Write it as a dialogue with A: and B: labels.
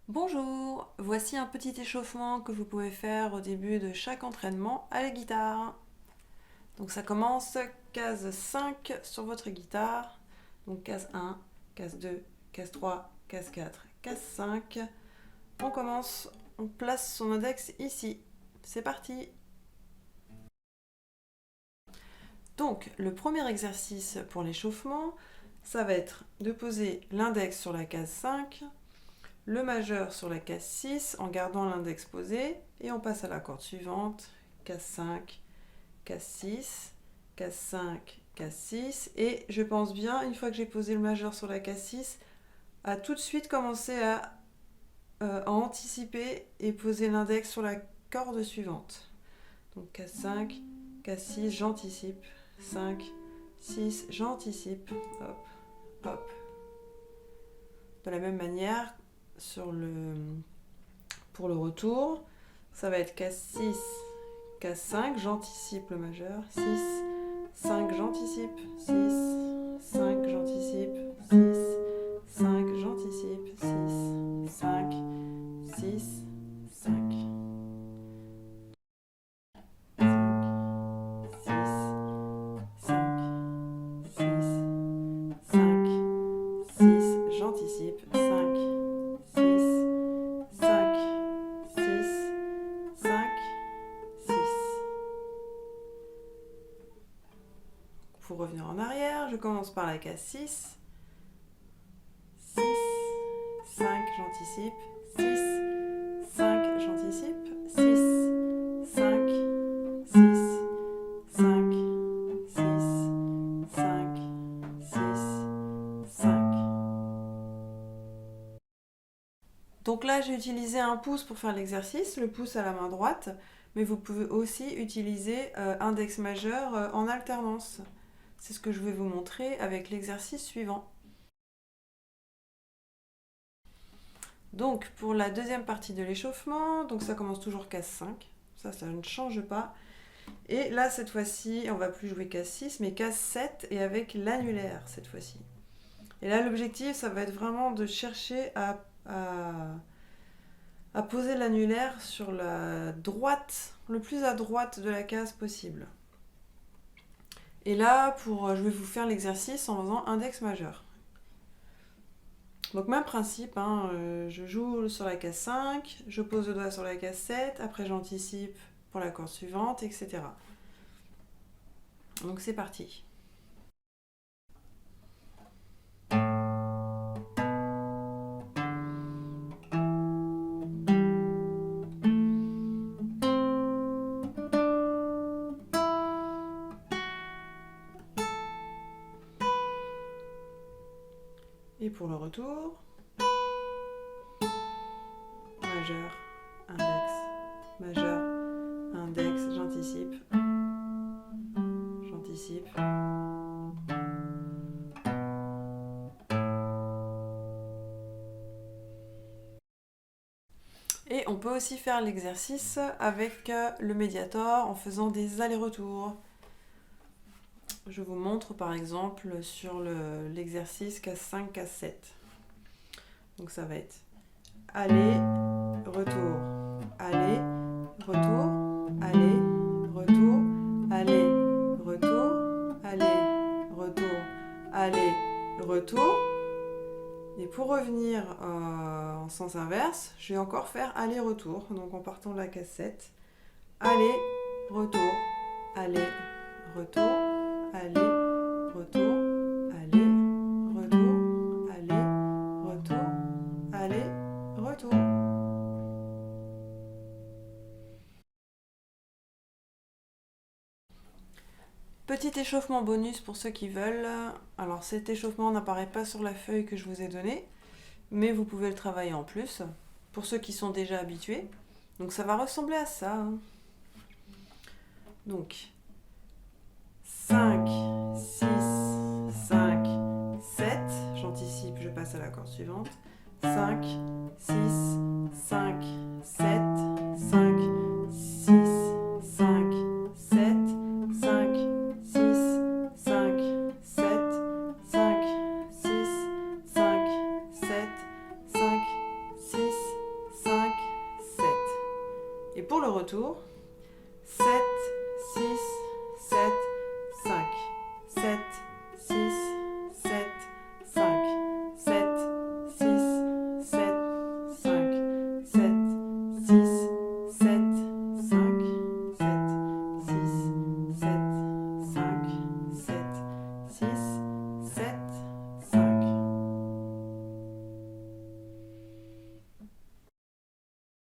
A: Bonjour, voici un petit échauffement que vous pouvez faire au début de chaque entraînement à la guitare. Donc ça commence case 5 sur votre guitare. Donc case 1, case 2, case 3, case 4, case 5. On commence, on place son index ici. C'est parti. Donc le premier exercice pour l'échauffement, ça va être de poser l'index sur la case 5, le majeur sur la case 6 en gardant l'index posé et on passe à la corde suivante, case 5, case 6, case 5, case 6 et je pense bien, une fois que j'ai posé le majeur sur la case 6, à tout de suite commencer à anticiper et poser l'index sur la corde suivante. Donc case 5, case 6, j'anticipe, 5, 6, j'anticipe, hop, hop. De la même manière, pour le retour, ça va être case 6, case 5, j'anticipe le majeur, 6, 5, j'anticipe, 6, 5, j'anticipe, 6, 5, j'anticipe, 6, 5, 6, 5, 6, j'anticipe, 5, 6, 5, 6, 5, 6. Pour revenir en arrière, je commence par la case 6, 6, 5, j'anticipe, 6, 5, j'anticipe, 6, 5, 6, 5, 6, 5, 6, 5. Donc là, j'ai utilisé un pouce pour faire l'exercice, le pouce à la main droite, mais vous pouvez aussi utiliser index majeur en alternance. C'est ce que je vais vous montrer avec l'exercice suivant. Donc pour la deuxième partie de l'échauffement, donc ça commence toujours case 5, ça ne change pas. Et là cette fois-ci, on va plus jouer case 6, mais case 7 et avec l'annulaire cette fois-ci. Et là l'objectif, ça va être vraiment de chercher à poser l'annulaire sur la droite, le plus à droite de la case possible. Et là, je vais vous faire l'exercice en faisant index majeur. Donc même principe, hein, je joue sur la case 5, je pose le doigt sur la case 7, après j'anticipe pour la corde suivante, etc. Donc c'est parti. Et pour le retour, majeur, index, majeur, index, j'anticipe, j'anticipe. Et on peut aussi faire l'exercice avec le médiator en faisant des allers-retours. Je vous montre par exemple sur l'exercice case 5, case 7. Donc ça va être aller, retour, aller, retour, aller, retour, aller, retour, aller, retour, aller, retour. Et pour revenir en sens inverse, je vais encore faire aller-retour. Donc en partant de la case 7, aller, retour, aller, retour, aller, retour, aller, retour, aller, retour, aller, retour. Petit échauffement bonus pour ceux qui veulent. Alors cet échauffement n'apparaît pas sur la feuille que je vous ai donnée, mais vous pouvez le travailler en plus, pour ceux qui sont déjà habitués. Donc ça va ressembler à ça, hein. Donc 5, 6, 5, 7, j'anticipe, je passe à la corde suivante. 5, 6, 5, 7, 5, 6, 5, 7, 5, 6, 5, 7, 5, 6, 5, 7, 5, 6, Et pour le retour, 7, 6, 7, 5. 7, 6, 7, 5. 7, 6, 7, 5. 7, 6, 7, 5. 7, 6, 7, 5. 7, 6,